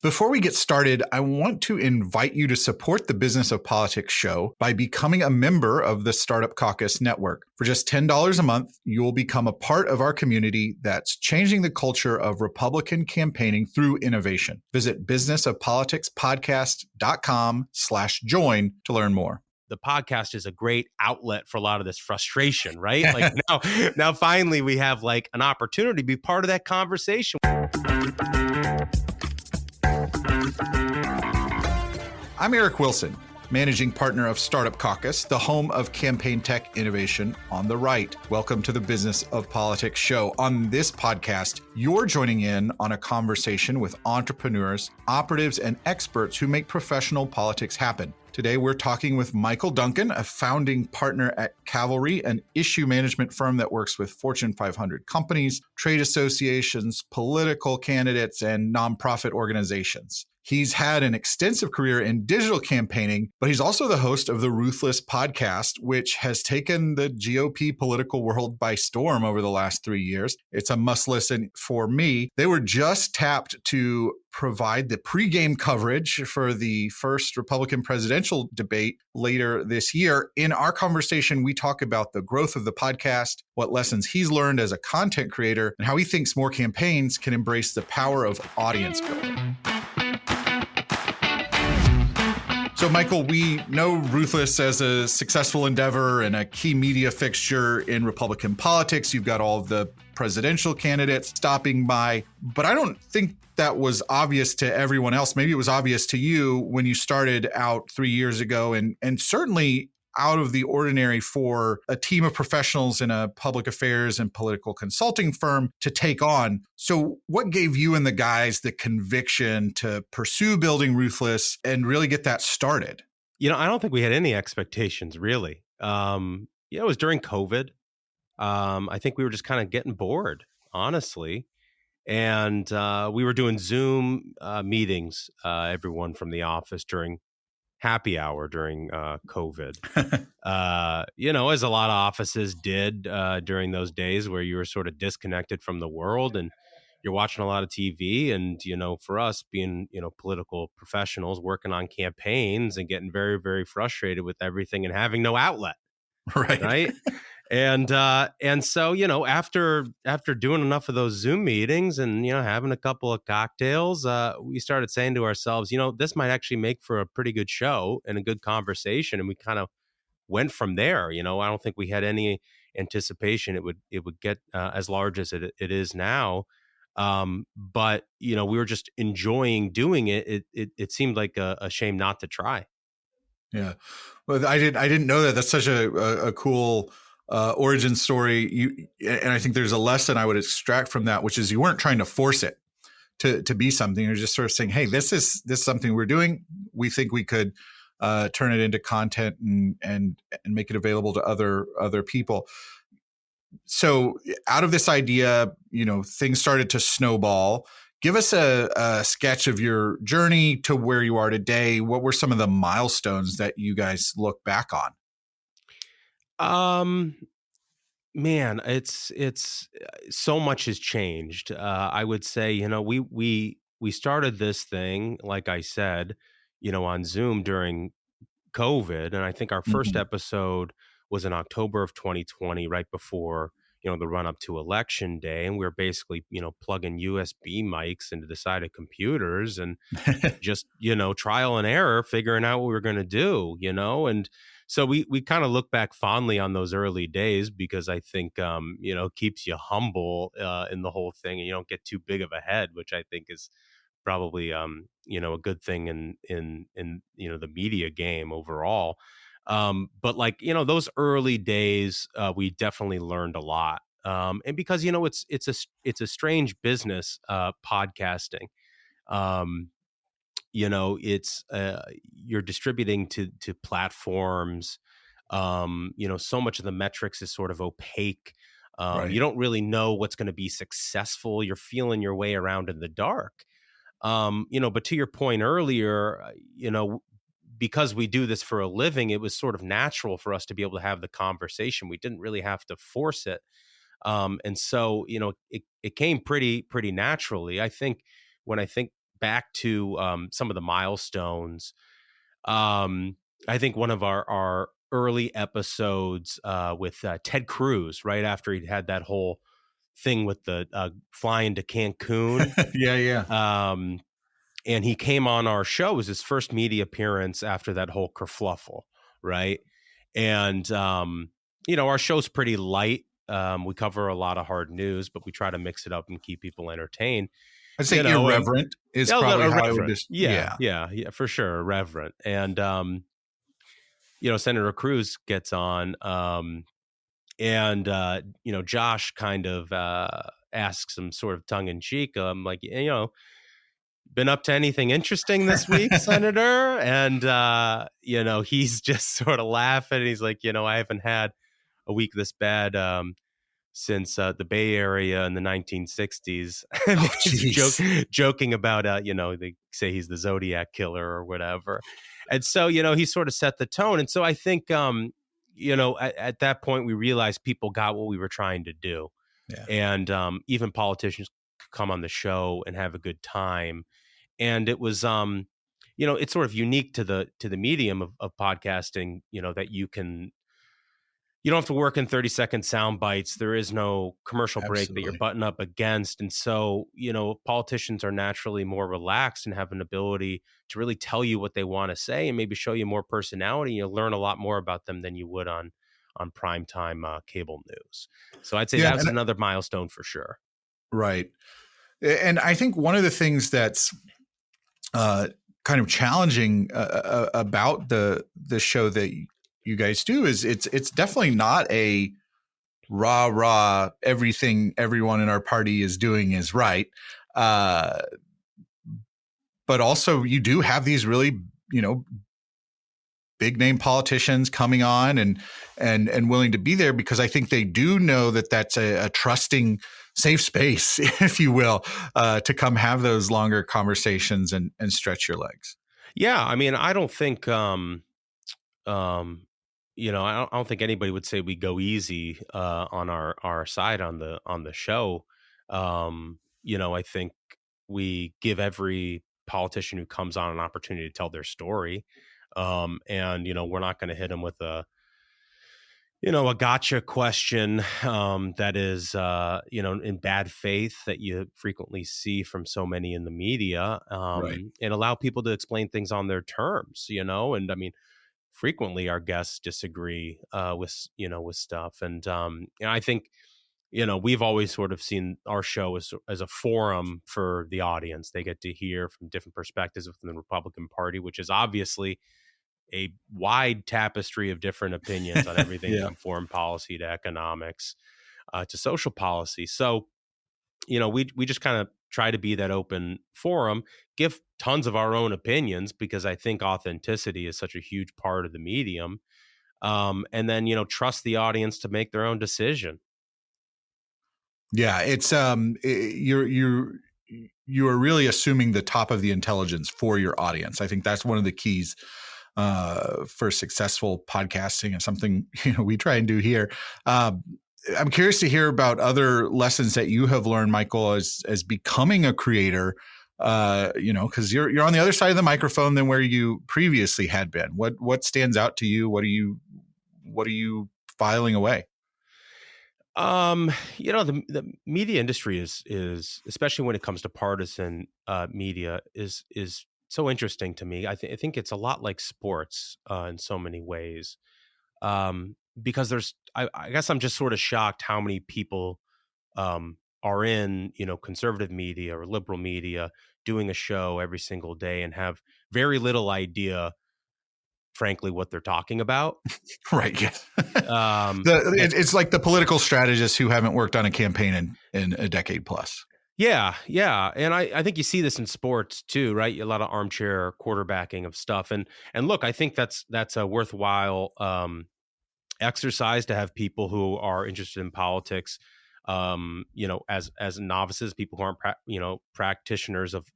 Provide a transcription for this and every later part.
Before we get started, I want to invite you to support the Business of Politics show by becoming a member of the Startup Caucus Network. For just $10 a month, you will become a part of our community that's changing the culture of Republican campaigning through innovation. Visit businessofpoliticspodcast.com/join to learn more. The podcast is a great outlet for a lot of this frustration, right? Like now finally we have like an opportunity to be part of that conversation. I'm Eric Wilson, managing partner of Startup Caucus, the home of campaign tech innovation on the right. Welcome to the Business of Politics show. On this podcast, you're joining in on a conversation with entrepreneurs, operatives, and experts who make professional politics happen. Today, we're talking with Michael Duncan, a founding partner at Cavalry, an issue management firm that works with Fortune 500 companies, trade associations, political candidates, and nonprofit organizations. He's had an extensive career in digital campaigning, but he's also the host of the Ruthless podcast, which has taken the GOP political world by storm over the last 3 years. It's a must listen for me. They were just tapped to provide the pregame coverage for the first Republican presidential debate later this year. In our conversation, we talk about the growth of the podcast, what lessons he's learned as a content creator, and how he thinks more campaigns can embrace the power of audience building. So, Michael, we know Ruthless as a successful endeavor and a key media fixture in Republican politics. You've got all of the presidential candidates stopping by, but I don't think that was obvious to everyone else. Maybe it was obvious to you when you started out 3 years ago, and certainly out of the ordinary for a team of professionals in a public affairs and political consulting firm to take on. So what gave you and the guys the conviction to pursue building Ruthless and really get that started? I don't think we had any expectations, really. It was during COVID. I think we were just kind of getting bored, honestly. And we were doing Zoom meetings, everyone from the office during happy hour during COVID, as a lot of offices did during those days where you were sort of disconnected from the world and you're watching a lot of TV. And, for us being, political professionals working on campaigns and getting very, very frustrated with everything and having no outlet. Right. And so, after doing enough of those Zoom meetings and, having a couple of cocktails, we started saying to ourselves, this might actually make for a pretty good show and a good conversation. And we kind of went from there. I don't think we had any anticipation it would get as large as it is now. But, we were just enjoying doing it. It seemed like a shame not to try. Yeah. Well, I didn't know that. That's such a cool origin story. And I think there's a lesson I would extract from that, which is you weren't trying to force it to be something. You're just sort of saying, hey, this is something we're doing. We think we could turn it into content and make it available to other people. So out of this idea, things started to snowball. Give us a sketch of your journey to where you are today. What were some of the milestones that you guys look back on? Man, it's so much has changed. I would say, we started this thing, like I said, on Zoom during COVID. And I think our first episode was in October of 2020, right before, the run up to election day. And we were basically, plugging USB mics into the side of computers and just, trial and error, figuring out what we were going to do, and so we kind of look back fondly on those early days because I think, keeps you humble in the whole thing and you don't get too big of a head, which I think is probably, a good thing in the media game overall. But those early days, we definitely learned a lot. And because, it's a strange business, podcasting. It's you're distributing to platforms. So much of the metrics is sort of opaque. Right. You don't really know what's going to be successful. You're feeling your way around in the dark. But to your point earlier, because we do this for a living, it was sort of natural for us to be able to have the conversation. We didn't really have to force it. And so, it came pretty naturally. I think when I think back to some of the milestones. I think one of our early episodes with Ted Cruz, right after he'd had that whole thing with the flying to Cancun. Yeah, yeah. And he came on our show. It was his first media appearance after that whole kerfluffle, right? And, our show's pretty light. We cover a lot of hard news, but we try to mix it up and keep people entertained. I'd say And irreverent is a little probably how I would irreverent. just, Yeah, for sure. Irreverent. And, Senator Cruz gets on, and Josh kind of asks him sort of tongue in cheek, like, been up to anything interesting this week, Senator? And he's just sort of laughing. He's like, I haven't had a week this bad since the Bay Area in the 1960s. And he's joking about they say he's the Zodiac killer or whatever. And so he sort of set the tone. And so I think at that point we realized people got what we were trying to do. Yeah. And even politicians could come on the show and have a good time. And it was it's sort of unique to the medium of podcasting, that you don't have to work in 30-second sound bites. There is no commercial break that you're butting up against. And so, politicians are naturally more relaxed and have an ability to really tell you what they want to say and maybe show you more personality. You'll learn a lot more about them than you would on primetime cable news. So I'd say that was another milestone for sure. Right. And I think one of the things that's kind of challenging about the show that you guys do is it's definitely not a rah everything everyone in our party is doing is right, but also you do have these really big name politicians coming on and willing to be there, because I think they do know that that's a trusting safe space, if you will, to come have those longer conversations and stretch your legs. Yeah. I mean, I don't think, I don't think anybody would say we go easy on our side on the show. I think we give every politician who comes on an opportunity to tell their story. And we're not going to hit them with a gotcha question that is, in bad faith that you frequently see from so many in the media, Right. and allow people to explain things on their terms, and I mean, frequently our guests disagree with stuff. And, I think, we've always sort of seen our show as a forum for the audience. They get to hear from different perspectives within the Republican Party, which is obviously a wide tapestry of different opinions on everything from foreign policy to economics to social policy. So, we just kind of try to be that open forum, give tons of our own opinions, because I think authenticity is such a huge part of the medium. And then, trust the audience to make their own decision. Yeah, it's you are really assuming the top of the intelligence for your audience. I think that's one of the keys for successful podcasting, and something we try and do here. I'm curious to hear about other lessons that you have learned, Michael, as becoming a creator. Because you're on the other side of the microphone than where you previously had been. What stands out to you? What are you filing away? The media industry is especially when it comes to partisan media is so interesting to me. I think it's a lot like sports in so many ways, because I guess I'm just sort of shocked how many people are in conservative media or liberal media doing a show every single day and have very little idea, frankly, what they're talking about. Right. Yes. It's like the political strategists who haven't worked on a campaign in a decade plus. Yeah. And I think you see this in sports too, right? A lot of armchair quarterbacking of stuff. And look, I think that's a worthwhile exercise to have people who are interested in politics, as novices, people who aren't practitioners of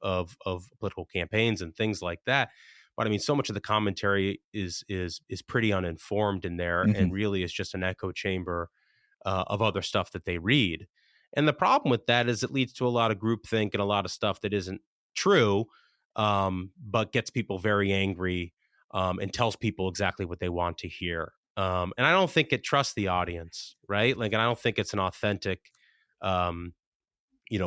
political campaigns and things like that. But I mean, so much of the commentary is pretty uninformed in there, and really is just an echo chamber of other stuff that they read. And the problem with that is it leads to a lot of groupthink and a lot of stuff that isn't true, but gets people very angry, and tells people exactly what they want to hear. And I don't think it trusts the audience, right? Like, and I don't think it's an authentic, um,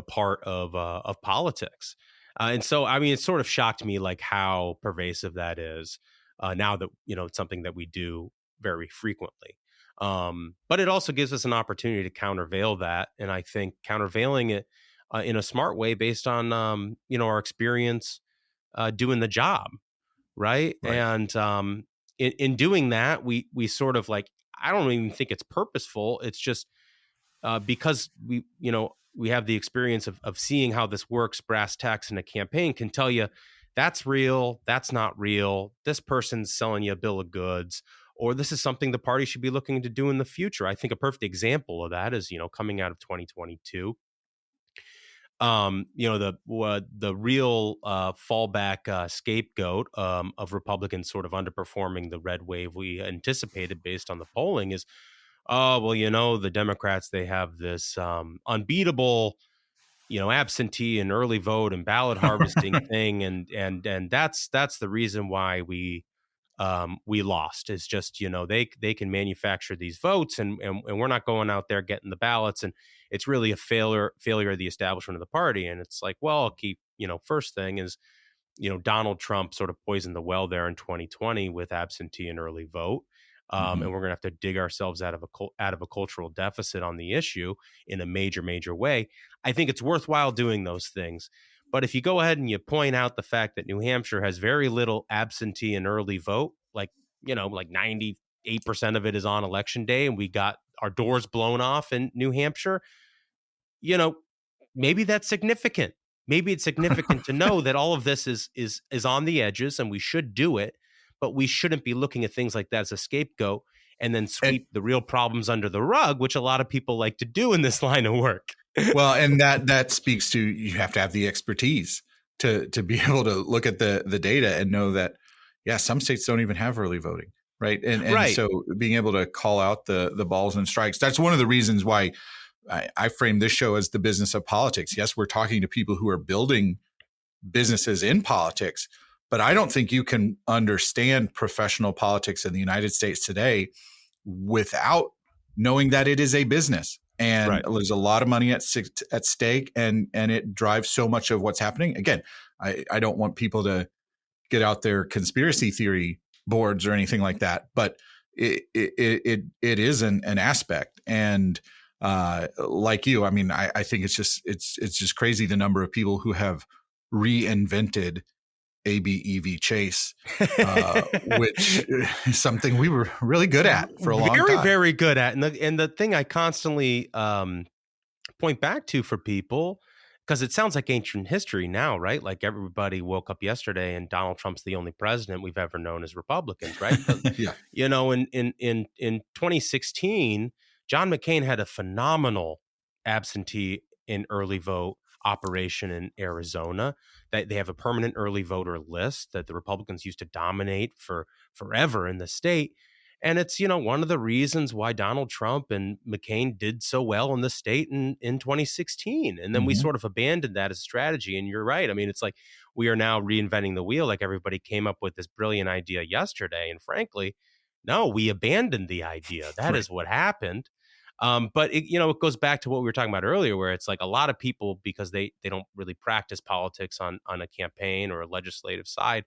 part of politics. And so, I mean, it sort of shocked me, like how pervasive that is, now that it's something that we do very frequently. But it also gives us an opportunity to countervail that, and I think countervailing it in a smart way based on our experience doing the job, right? Right. And in doing that, we sort of like, I don't even think it's purposeful. It's just because we have the experience of seeing how this works, brass tacks in a campaign can tell you that's real, that's not real, this person's selling you a bill of goods, or this is something the party should be looking to do in the future. I think a perfect example of that is coming out of 2022. The real fallback scapegoat of Republicans sort of underperforming the red wave we anticipated based on the polling is, oh, well, the Democrats, they have this unbeatable, absentee and early vote and ballot harvesting thing, and that's the reason why we lost. Is just they can manufacture these votes, and we're not going out there getting the ballots, and it's really a failure of the establishment of the party. And it's like, well, first thing is, Donald Trump sort of poisoned the well there in 2020 with absentee and early vote. And we're going to have to dig ourselves out of a cultural deficit on the issue in a major way. I think it's worthwhile doing those things. But if you go ahead and you point out the fact that New Hampshire has very little absentee and early vote, like 98% of it is on election day, and we got our doors blown off in New Hampshire, maybe that's significant. Maybe it's significant to know that all of this is on the edges, and we should do it, but we shouldn't be looking at things like that as a scapegoat and then sweep the real problems under the rug, which a lot of people like to do in this line of work. Well, and that speaks to, you have to have the expertise to be able to look at the data and know that, yeah, some states don't even have early voting, right? And Right. So being able to call out the balls and strikes, that's one of the reasons why I frame this show as the business of politics. Yes, we're talking to people who are building businesses in politics, but I don't think you can understand professional politics in the United States today without knowing that it is a business. And Right. there's a lot of money at stake, and it drives so much of what's happening. Again, I don't want people to get out their conspiracy theory boards or anything like that, but it is an aspect. And like you, I mean, I think it's just crazy the number of people who have reinvented ABEV Chase, which is something we were really good at for a long time. Very, very good at. And the thing I constantly point back to for people, because it sounds like ancient history now, right? Like everybody woke up yesterday and Donald Trump's the only president we've ever known as Republicans, right? Yeah. In 2016, John McCain had a phenomenal absentee in early vote operation in Arizona. That they have a permanent early voter list that the Republicans used to dominate for forever in the state. And it's, one of the reasons why Donald Trump and McCain did so well in the state in 2016. And then we sort of abandoned that as a strategy. And you're right. I mean, it's like we are now reinventing the wheel. Like everybody came up with this brilliant idea yesterday. And frankly, no, we abandoned the idea. That is what happened. But it goes back to what we were talking about earlier, where it's like a lot of people, because they don't really practice politics on a campaign or a legislative side,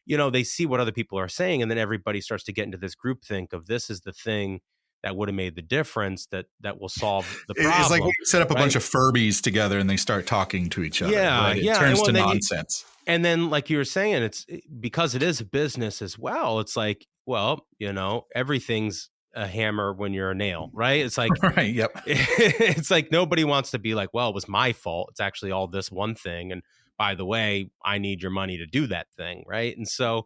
they see what other people are saying, and then everybody starts to get into this groupthink of this is the thing that would have made the difference that will solve the problem. It's like we set up a bunch of Furbies together and they start talking to each other. Yeah, right? It turns to nonsense. And then, like you were saying, it's because it is a business as well. It's like, well, everything's a hammer when you're a nail, right? It's like, right, yep. It's like nobody wants to be like, well, it was my fault. It's actually all this one thing. And by the way, I need your money to do that thing, right? And so,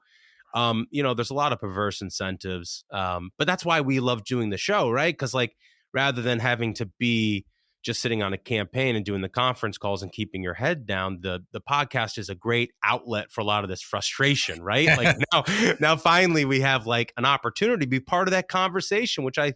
there's a lot of perverse incentives, but that's why we love doing the show, right? Because like rather than having to be just sitting on a campaign and doing the conference calls and keeping your head down, the podcast is a great outlet for a lot of this frustration, right? Like now finally we have like an opportunity to be part of that conversation, which I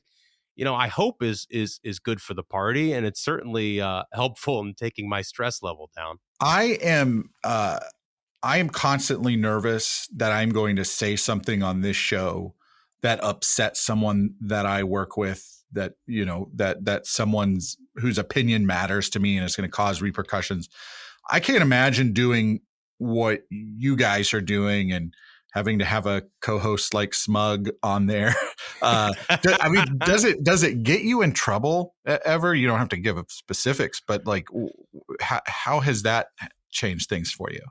hope is good for the party, and it's certainly helpful in taking my stress level down. I am I am constantly nervous that I'm going to say something on this show that upsets someone that I work with, that, you know, that someone's whose opinion matters to me and it's going to cause repercussions. I can't imagine doing what you guys are doing and having to have a co-host like Smug on there. I mean, does it get you in trouble ever? You don't have to give specifics, but like, how has that changed things for you?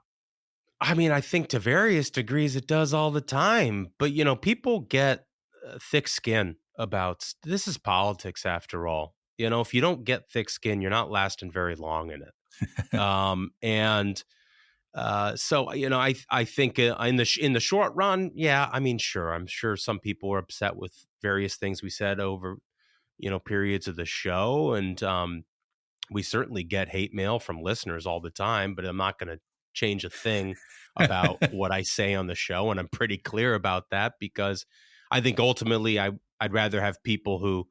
I mean, I think to various degrees it does all the time, but people get thick skin about this is politics after all. If you don't get thick skin, you're not lasting very long in it. And so I think in the short run, yeah, I mean, sure, I'm sure some people are upset with various things we said over periods of the show, and we certainly get hate mail from listeners all the time, but I'm not going to change a thing about what I say on the show. And I'm pretty clear about that because I think ultimately I'd rather have people who,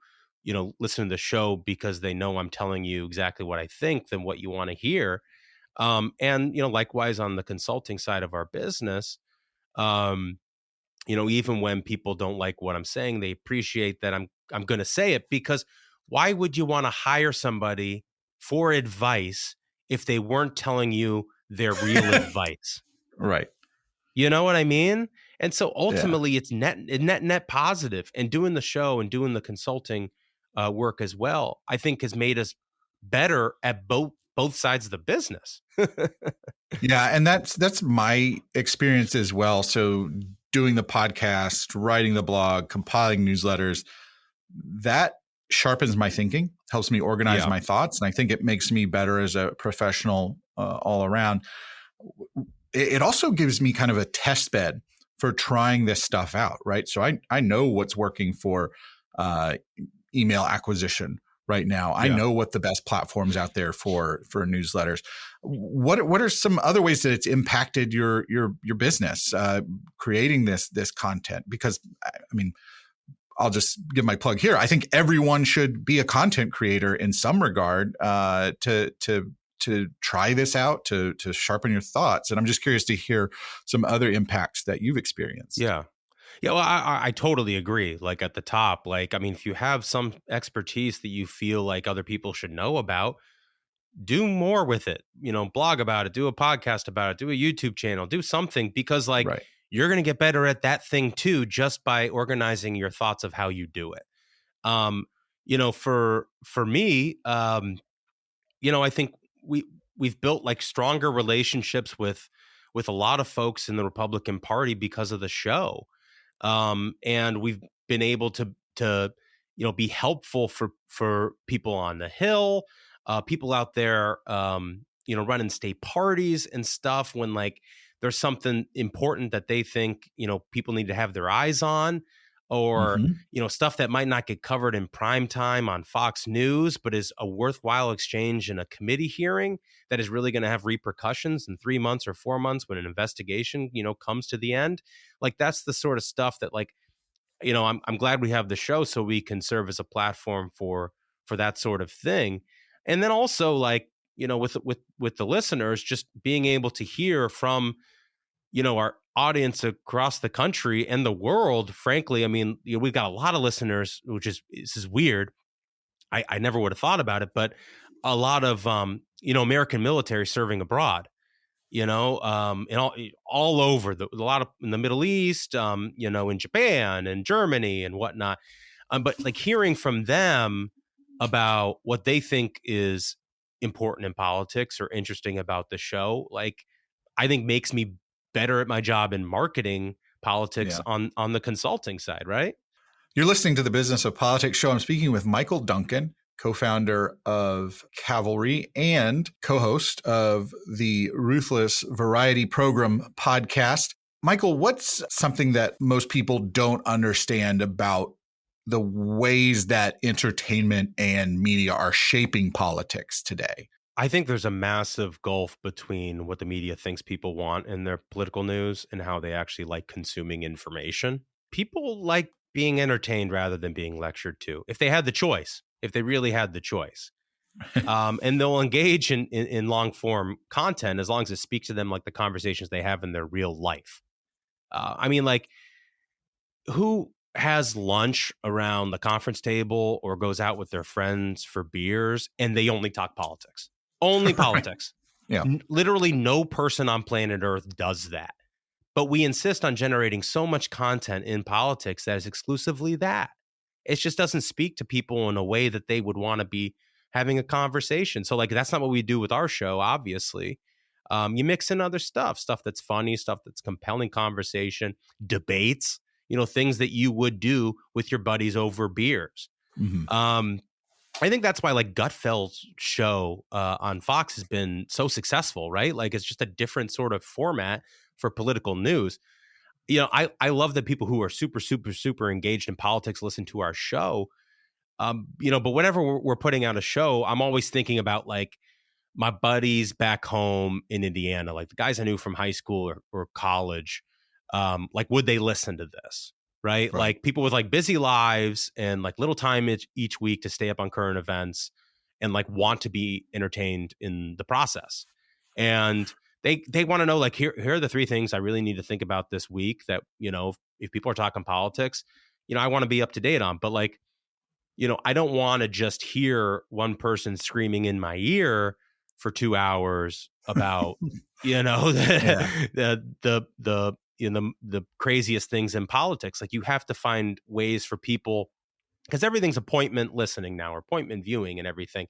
listen to the show because they know I'm telling you exactly what I think than what you want to hear. And, likewise on the consulting side of our business, um, even when people don't like what I'm saying, they appreciate that I'm going to say it, because why would you want to hire somebody for advice if they weren't telling you their real advice? Right. You know what I mean? And so Yeah. ultimately it's net positive, and doing the show and doing the consulting work as well, I think has made us better at both sides of the business. Yeah, and that's my experience as well. So doing the podcast, writing the blog, compiling newsletters, that sharpens my thinking, helps me organize Yeah. my thoughts, and I think it makes me better as a professional all around. It also gives me kind of a test bed for trying this stuff out, right? So I know what's working for uh, email acquisition right now. I Yeah. know what the best platforms out there for newsletters. What are some other ways that it's impacted your business creating this content? Because I mean, I'll just give my plug here. I think everyone should be a content creator in some regard to try this out, to sharpen your thoughts. And I'm just curious to hear some other impacts that you've experienced. Yeah. Yeah, well, I totally agree. Like at the top, like, I mean, if you have some expertise that you feel like other people should know about, do more with it. Blog about it, do a podcast about it, do a YouTube channel, do something, because like Right. you're going to get better at that thing too, just by organizing your thoughts of how you do it. For me, I think we've built like stronger relationships with a lot of folks in the Republican Party because of the show. And we've been able to be helpful for people on the Hill, people out there, running state parties and stuff, when like there's something important that they think people need to have their eyes on, or Mm-hmm. stuff that might not get covered in prime time on Fox News, but is a worthwhile exchange in a committee hearing that is really going to have repercussions in 3 months or 4 months when an investigation comes to the end. Like that's the sort of stuff that, like, I'm glad we have the show so we can serve as a platform for that sort of thing. And then also, like, with the listeners, just being able to hear from our audience across the country and the world. Frankly, I mean, we've got a lot of listeners, which is, this is weird. I never would have thought about it, but a lot of American military serving abroad, and all over a lot of in the Middle East, in Japan and Germany and whatnot. But like hearing from them about what they think is important in politics or interesting about the show, like, I think makes me better at my job in marketing politics Yeah. on the consulting side, right? You're listening to the Business of Politics show. I'm speaking with Michael Duncan, co-founder of Cavalry and co-host of the Ruthless Variety Program podcast. Michael, what's something that most people don't understand about the ways that entertainment and media are shaping politics today? I think there's a massive gulf between what the media thinks people want in their political news and how they actually like consuming information. People like being entertained rather than being lectured to, if they had the choice, if they really had the choice. And they'll engage in long form content as long as it speaks to them like the conversations they have in their real life. I mean, like, who has lunch around the conference table or goes out with their friends for beers and they only talk politics? Only Right. politics. Yeah. Literally no person on planet Earth does that. But we insist on generating so much content in politics that is exclusively that. It just doesn't speak to people in a way that they would want to be having a conversation. So, like, that's not what we do with our show, obviously. You mix in other stuff that's funny, stuff that's compelling conversation, debates, things that you would do with your buddies over beers. Mhm. I think that's why, like, Gutfeld's show on Fox has been so successful, right? Like, it's just a different sort of format for political news. I love that people who are super, super, super engaged in politics listen to our show. But whenever we're putting out a show, I'm always thinking about, like, my buddies back home in Indiana, like the guys I knew from high school or college. Like, would they listen to this? Right? Right. Like, people with like busy lives and like little time each week to stay up on current events and like want to be entertained in the process. And they want to know, like, here are the three things I really need to think about this week that, if people are talking politics, I want to be up to date on. But, like, I don't want to just hear one person screaming in my ear for 2 hours about, Yeah. the craziest things in politics. Like, you have to find ways for people, because everything's appointment listening now, or appointment viewing and everything.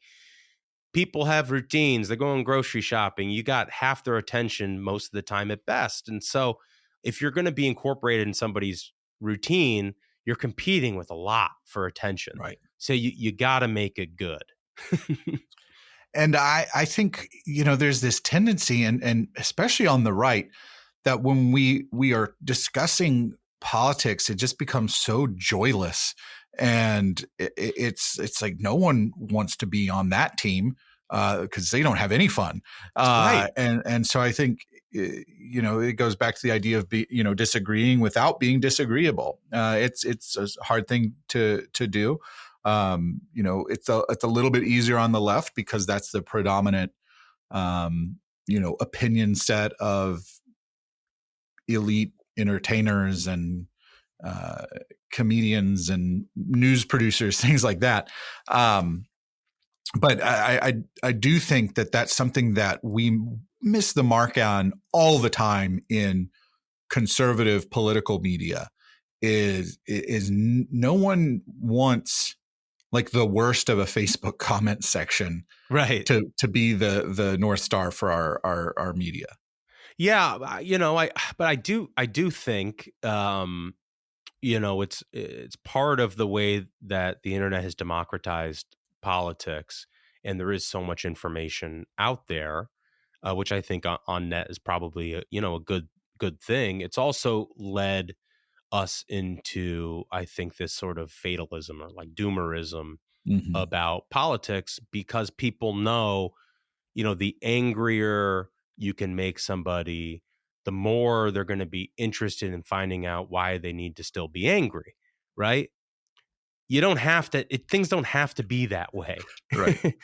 People have routines. They're going grocery shopping. You got half their attention most of the time at best. And so if you're going to be incorporated in somebody's routine, you're competing with a lot for attention. Right. So you got to make it good. And I think, there's this tendency, and especially on the right, that when we are discussing politics, it just becomes so joyless. And it's like no one wants to be on that team because they don't have any fun. Right. And so I think, it goes back to the idea of disagreeing without being disagreeable. It's a hard thing to do. It's a little bit easier on the left because that's the predominant, opinion set of elite entertainers and comedians and news producers, things like that. But I do think that that's something that we miss the mark on all the time in conservative political media. Is no one wants, like, the worst of a Facebook comment section, Right. to be the North Star for our media. Yeah. I do think, it's part of the way that the internet has democratized politics, and there is so much information out there, which I think on net is probably a good thing. It's also led us into, I think, this sort of fatalism or like doomerism Mm-hmm. about politics, because people know, the angrier you can make somebody, the more they're going to be interested in finding out why they need to still be angry, right? You don't have to, things don't have to be that way. Right.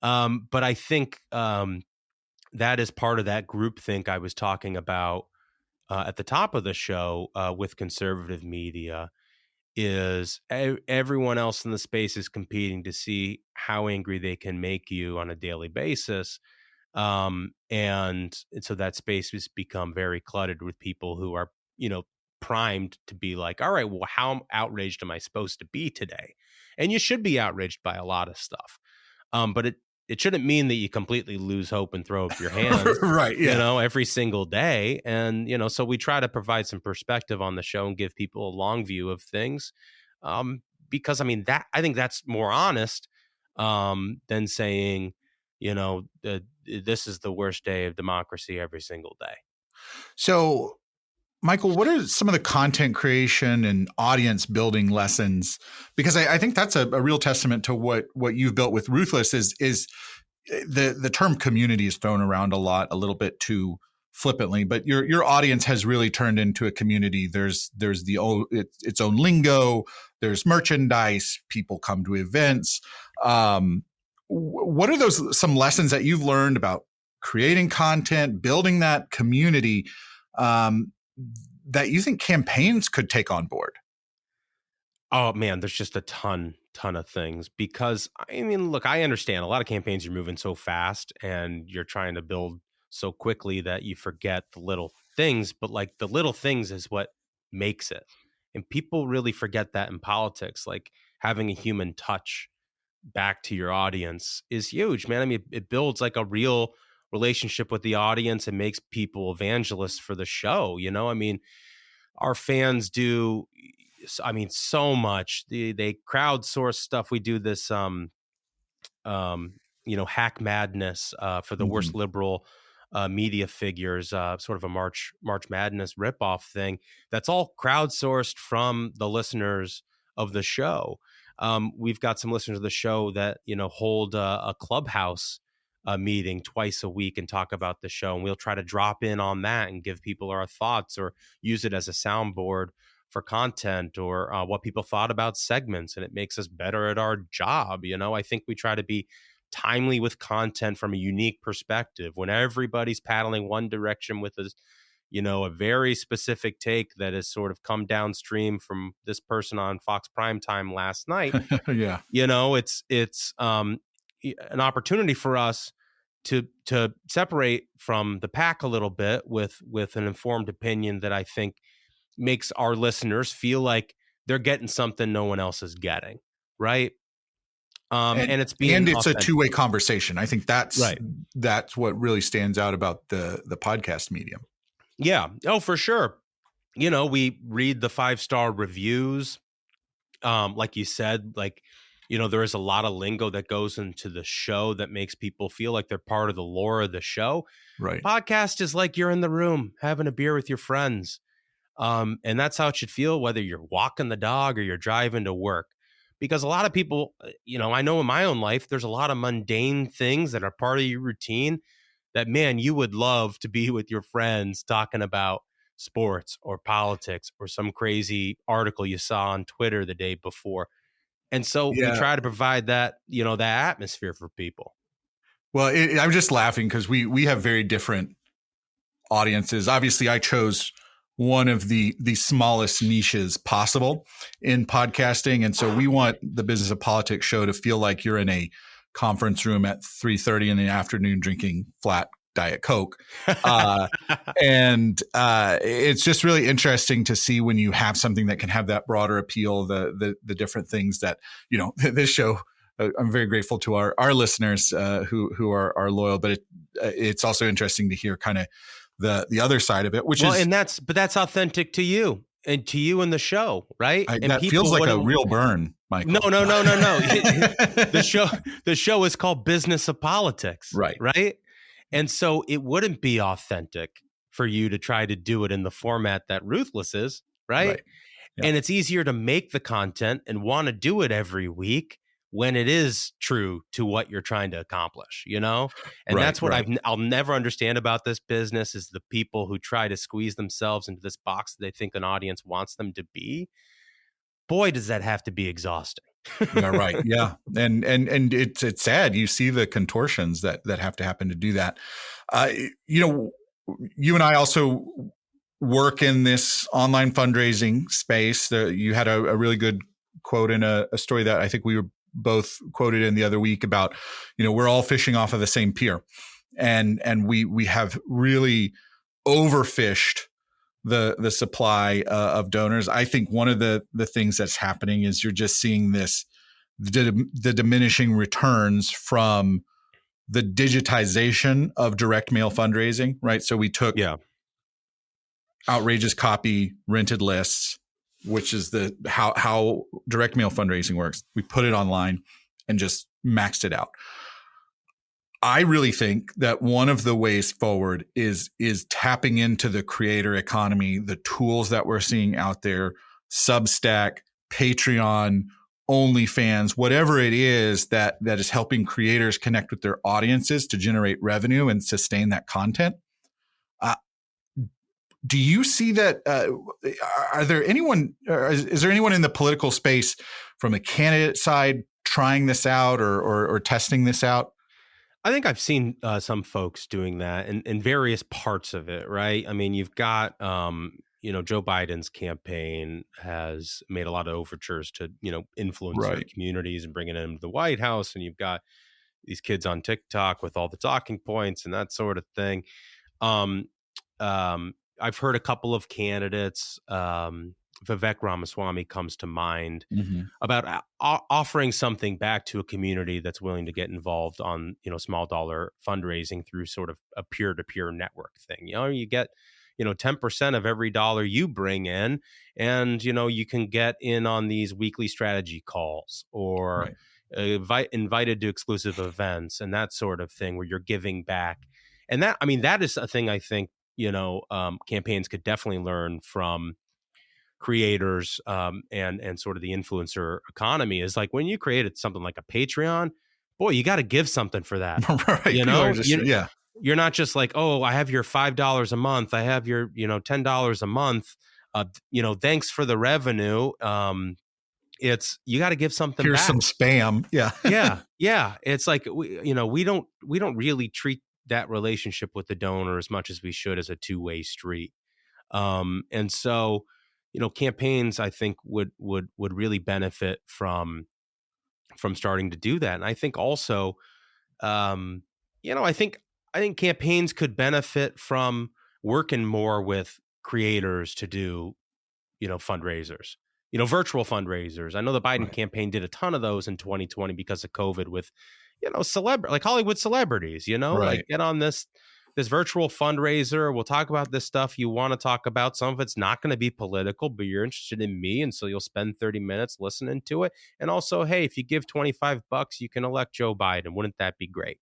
But I think that is part of that groupthink I was talking about at the top of the show with conservative media. Is everyone else in the space is competing to see how angry they can make you on a daily basis. And so that space has become very cluttered with people who are, primed to be like, all right, well, how outraged am I supposed to be today? And you should be outraged by a lot of stuff. But it shouldn't mean that you completely lose hope and throw up your hands, Right. Yeah. every single day. And, so we try to provide some perspective on the show and give people a long view of things. Because I think that's more honest than saying, this is the worst day of democracy every single day. So, Michael, what are some of the content creation and audience building lessons? Because I think that's a real testament to what you've built with Ruthless. Is the term community is thrown around a little bit too flippantly, but your audience has really turned into a community. There's its own lingo. There's merchandise. People come to events. what are some lessons that you've learned about creating content, building that community, that you think campaigns could take on board? Oh man, there's just a ton of things, because I mean, look, I understand a lot of campaigns, you're moving so fast and you're trying to build so quickly that you forget the little things, but like the little things is what makes it. And people really forget that in politics, like having a human touch back to your audience is huge, man. I mean, it builds like a real relationship with the audience and makes people evangelists for the show, you know? I mean, our fans do, I mean, so much. They crowdsource stuff. We do this um, hack madness for the worst liberal media figures, sort of a March Madness ripoff thing. That's all crowdsourced from the listeners of the show. We've got some listeners of the show that hold a clubhouse meeting twice a week and talk about the show, and we'll try to drop in on that and give people our thoughts or use it as a soundboard for content, or what people thought about segments, and it makes us better at our job. I think we try to be timely with content from a unique perspective. When everybody's paddling one direction with a very specific take that has sort of come downstream from this person on Fox Primetime last night, Yeah. It's an opportunity for us to separate from the pack a little bit with an informed opinion that I think makes our listeners feel like they're getting something no one else is getting, right? And it's being it's authentic. a two-way conversation. I think that's right. That's what really stands out about the podcast medium. Yeah. Oh, for sure. We read the 5-star reviews. Like you said, there is a lot of lingo that goes into the show that makes people feel like they're part of the lore of the show. Right. Podcast is like you're in the room having a beer with your friends. And that's how it should feel, whether you're walking the dog or you're driving to work. Because a lot of people, I know in my own life, there's a lot of mundane things that are part of your routine that, man, you would love to be with your friends talking about sports or politics or some crazy article you saw on Twitter the day before. And so we try to provide that, that atmosphere for people. Well, I'm just laughing because we have very different audiences. Obviously, I chose one of the smallest niches possible in podcasting. And so we want the Business of Politics show to feel like you're in a conference room at 3:30 in the afternoon drinking flat Diet Coke. And it's just really interesting to see when you have something that can have that broader appeal, the different things that, this show, I'm very grateful to our listeners who are loyal, but it's also interesting to hear kind of the other side of it, which but that's authentic to you and to you in the show, right? And that feels like a real burn, Michael. No. The show is called Business of Politics, right? And so it wouldn't be authentic for you to try to do it in the format that Ruthless is, right? Yeah. And it's easier to make the content and want to do it every week when it is true to what you're trying to accomplish, And that's what I'll never understand about this business is the people who try to squeeze themselves into this box that they think an audience wants them to be. Boy, does that have to be exhausting. Yeah, right. Yeah. And it's sad. You see the contortions that have to happen to do that. You and I also work in this online fundraising space. You had a really good quote in a story that I think we were both quoted in the other week about, we're all fishing off of the same pier, and we have really overfished the supply of donors. I think one of the things that's happening is you're just seeing the diminishing returns from the digitization of direct mail fundraising, right? So we took outrageous copy rented lists, which is how direct mail fundraising works. We put it online and just maxed it out. I really think that one of the ways forward is tapping into the creator economy, the tools that we're seeing out there, Substack, Patreon, OnlyFans, whatever it is that is helping creators connect with their audiences to generate revenue and sustain that content. Do you see that? Is there anyone in the political space from a candidate side trying this out or testing this out? I think I've seen some folks doing that in various parts of it, right? I mean, you've got, Joe Biden's campaign has made a lot of overtures to, influence their Right. communities and bringing them to the White House. And you've got these kids on TikTok with all the talking points and that sort of thing. Um, I've heard a couple of candidates, Vivek Ramaswamy comes to mind, Mm-hmm. about offering something back to a community that's willing to get involved on, small dollar fundraising through sort of a peer-to-peer network thing. You get, 10% of every dollar you bring in, and, you can get in on these weekly strategy calls or Right. invited to exclusive events and that sort of thing where you're giving back. And that is a thing I think, campaigns could definitely learn from creators, and sort of the influencer economy. Is like when you created something like a Patreon, boy, you got to give something for that. Right. People are just, You're not just like, oh, I have your $5 a month, I have your $10 a month. Thanks for the revenue. It's you got to give something here's back. some spam. Yeah. Yeah. It's like we don't really treat that relationship with the donor as much as we should as a two-way street. And so, campaigns I think would really benefit from starting to do that. And I think also, I think campaigns could benefit from working more with creators to do, fundraisers, virtual fundraisers. I know the Biden Right. campaign did a ton of those in 2020 because of COVID with, like Hollywood celebrities, Right. like get on this virtual fundraiser. We'll talk about this stuff you want to talk about. Some of it's not going to be political, but you're interested in me. And so you'll spend 30 minutes listening to it. And also, hey, if you give $25, you can elect Joe Biden. Wouldn't that be great?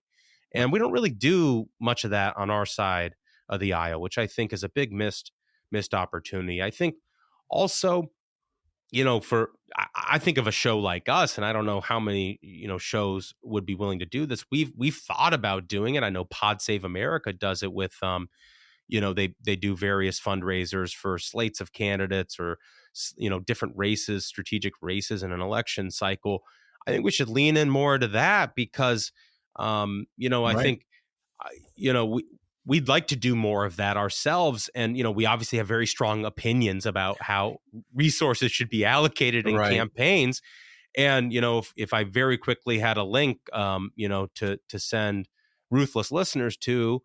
And we don't really do much of that on our side of the aisle, which I think is a big missed opportunity. I think also, I think of a show like us, and I don't know how many, shows would be willing to do this. We've thought about doing it. I know Pod Save America does it with, they do various fundraisers for slates of candidates or, different races, strategic races in an election cycle. I think we should lean in more to that because, I Right. think, we'd like to do more of that ourselves. And, we obviously have very strong opinions about how resources should be allocated in Right. campaigns. And, if I very quickly had a link, to send Ruthless listeners to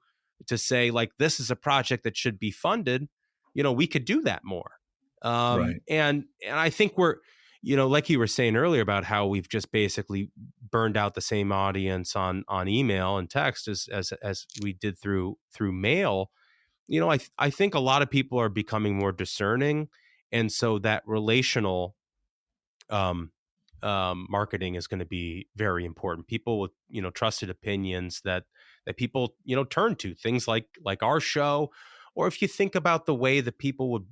say, like, this is a project that should be funded, we could do that more. Right. And I think we're, like you were saying earlier about how we've just basically burned out the same audience on email and text as we did through mail. I think a lot of people are becoming more discerning, and so that relational marketing is going to be very important. People with trusted opinions that people turn to, things like our show, or if you think about the way that people would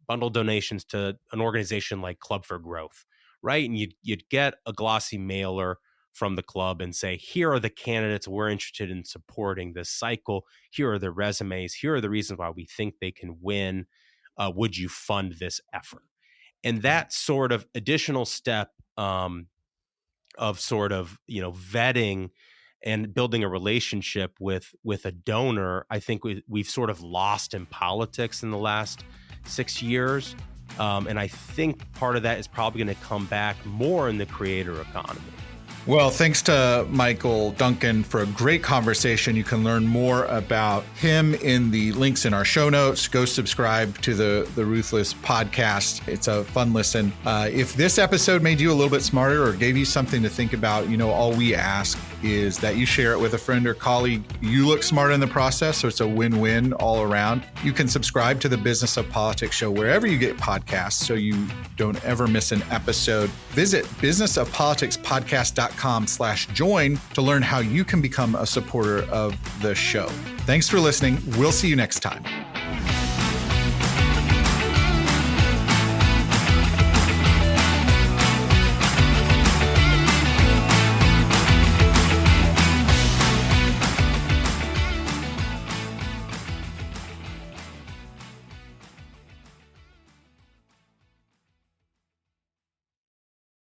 bundle donations to an organization like Club for Growth, right? And you'd get a glossy mailer from the club and say, here are the candidates we're interested in supporting this cycle. Here are the resumes. Here are the reasons why we think they can win. Would you fund this effort? And that sort of additional step of sort of, vetting and building a relationship with a donor, I think we've sort of lost in politics in the last 6 years. And I think part of that is probably going to come back more in the creator economy. Well, thanks to Michael Duncan for a great conversation. You can learn more about him in the links in our show notes. Go subscribe to the Ruthless podcast. It's a fun listen. If this episode made you a little bit smarter or gave you something to think about, all we ask is that you share it with a friend or colleague. You look smart in the process, so it's a win-win all around. You can subscribe to the Business of Politics show wherever you get podcasts so you don't ever miss an episode. Visit businessofpoliticspodcast.com/join to learn how you can become a supporter of the show. Thanks for listening. We'll see you next time.